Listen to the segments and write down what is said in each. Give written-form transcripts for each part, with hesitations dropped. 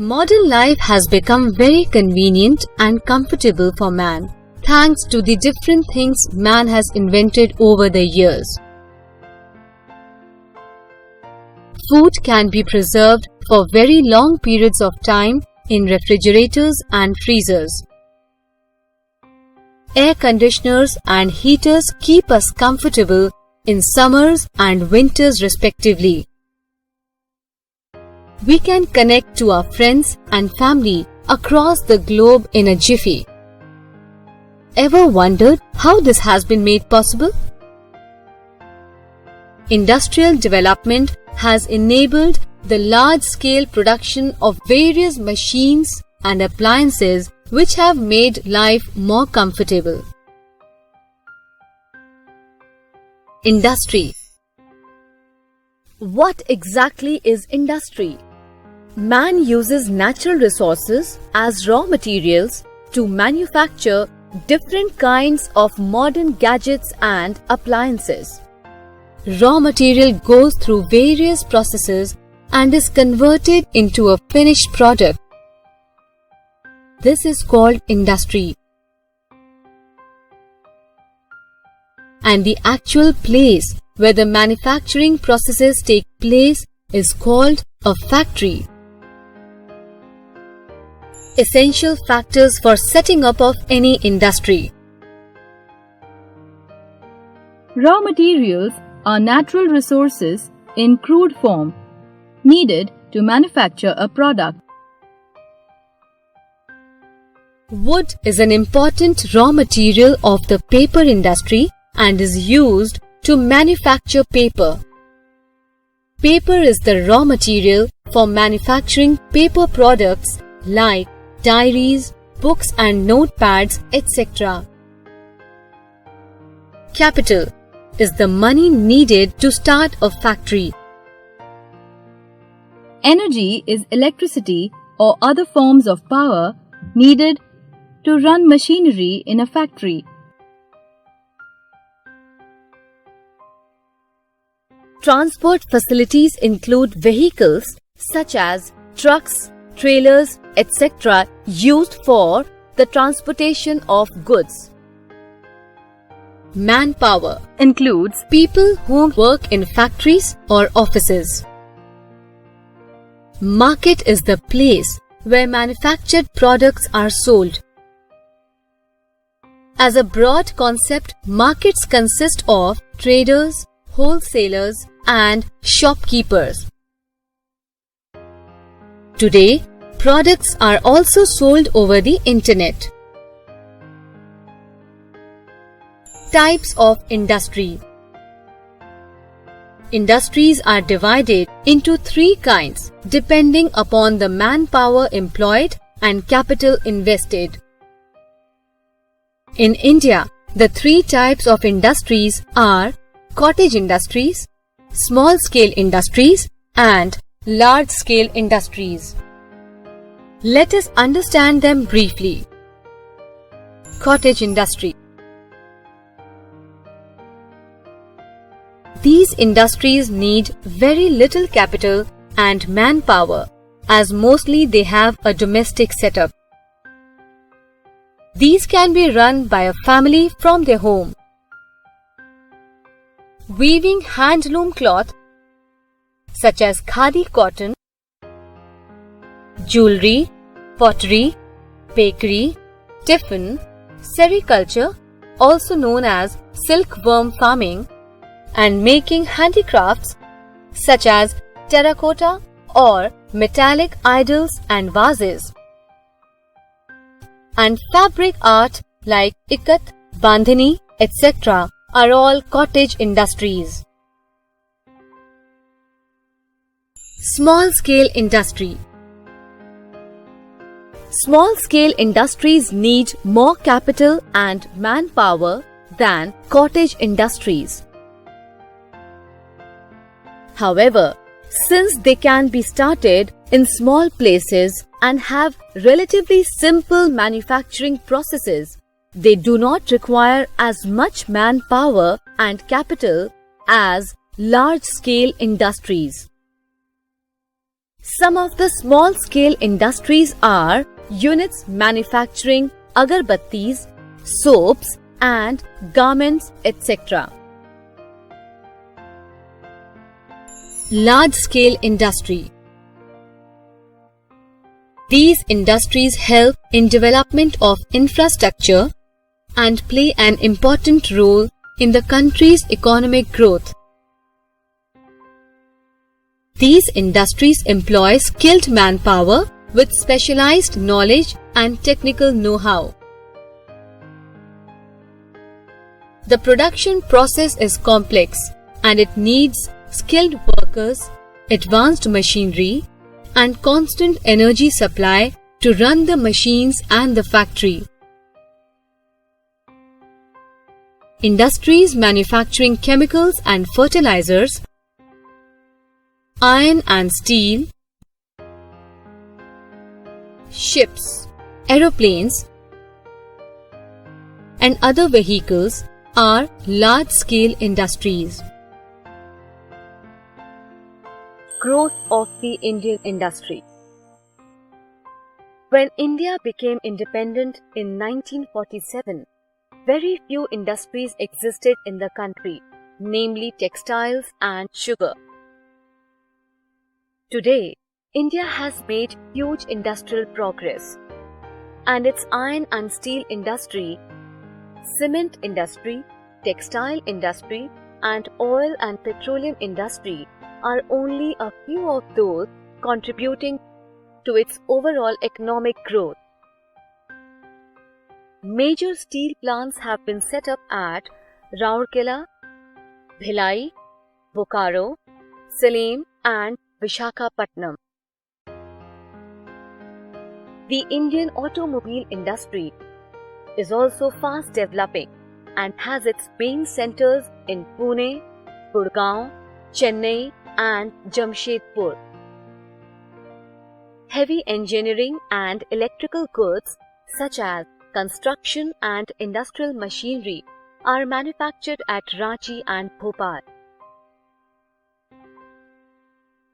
Modern life has become very convenient and comfortable for man, thanks to the different things man has invented over the years. Food can be preserved for very long periods of time in refrigerators and freezers. Air conditioners and heaters keep us comfortable in summers and winters respectively. We can connect to our friends and family across the globe in a jiffy. Ever wondered how this has been made possible? Industrial development has enabled the large-scale production of various machines and appliances which have made life more comfortable. Industry. What exactly is industry? Man uses natural resources as raw materials to manufacture different kinds of modern gadgets and appliances. Raw material goes through various processes and is converted into a finished product. This is called industry. And the actual place where the manufacturing processes take place is called a factory. Essential factors for setting up of any industry. Raw materials are natural resources in crude form needed to manufacture a product. Wood is an important raw material of the paper industry and is used to manufacture paper. Paper is the raw material for manufacturing paper products like diaries, books and notepads, etc. Capital is the money needed to start a factory. Energy is electricity or other forms of power needed to run machinery in a factory. Transport facilities include vehicles such as trucks, trailers, etc. used for the transportation of goods. Manpower includes people who work in factories or offices. Market is the place where manufactured products are sold. As a broad concept, markets consist of traders, wholesalers, and shopkeepers. Today, products are also sold over the internet. Types of industry. Industries are divided into three kinds depending upon the manpower employed and capital invested. In India, the three types of industries are cottage industries, small-scale industries, and large-scale industries. Let us understand them briefly. Cottage industry. These industries need very little capital and manpower, as mostly they have a domestic setup. These can be run by a family from their home. Weaving handloom cloth such as khadi cotton, jewelry, pottery, bakery, tiffin, sericulture, also known as silkworm farming, and making handicrafts such as terracotta or metallic idols and vases, and fabric art like ikat, bandhani, etc. are all cottage industries. Small-scale industry. Small-scale industries need more capital and manpower than cottage industries. However, since they can be started in small places and have relatively simple manufacturing processes, they do not require as much manpower and capital as large-scale industries. Some of the small-scale industries are units manufacturing agarbattis, soaps and garments, etc. Large-scale industry. These industries help in development of infrastructure and play an important role in the country's economic growth. These industries employ skilled manpower with specialized knowledge and technical know-how. The production process is complex and it needs skilled workers, advanced machinery, and constant energy supply to run the machines and the factory. Industries manufacturing chemicals and fertilizers, iron and steel, ships, aeroplanes, and other vehicles are large-scale industries. Growth of the Indian industry. When India became independent in 1947, very few industries existed in the country, namely textiles and sugar. Today, India has made huge industrial progress, and its iron and steel industry, cement industry, textile industry, and oil and petroleum industry are only a few of those contributing to its overall economic growth. Major steel plants have been set up at Rourkela, Bhilai, Bokaro, Salem, and Visakhapatnam. The Indian automobile industry is also fast developing and has its main centers in Pune, Gurgaon, Chennai, and Jamshedpur. Heavy engineering and electrical goods such as construction and industrial machinery are manufactured at Ranchi and Bhopal.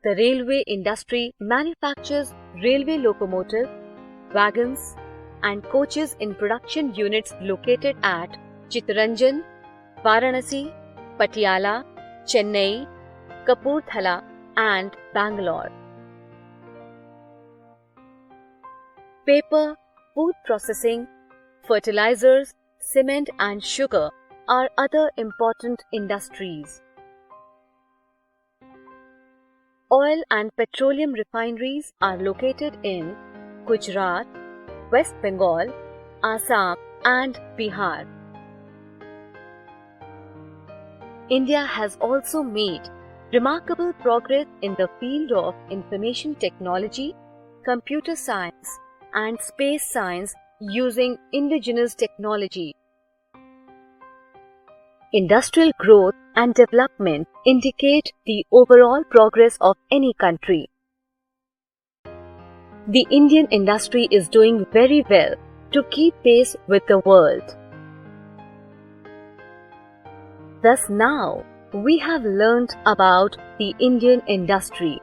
The railway industry manufactures railway locomotives, wagons, and coaches in production units located at Chittaranjan, Varanasi, Patiala, Chennai, Kapurthala, and Bangalore. Paper, food processing, fertilizers, cement, and sugar are other important industries. Oil and petroleum refineries are located in Gujarat, West Bengal, Assam, and Bihar. India has also made remarkable progress in the field of information technology, computer science, and space science using indigenous technology. Industrial growth and development indicate the overall progress of any country. The Indian industry is doing very well to keep pace with the world. Thus now, we have learnt about the Indian industry.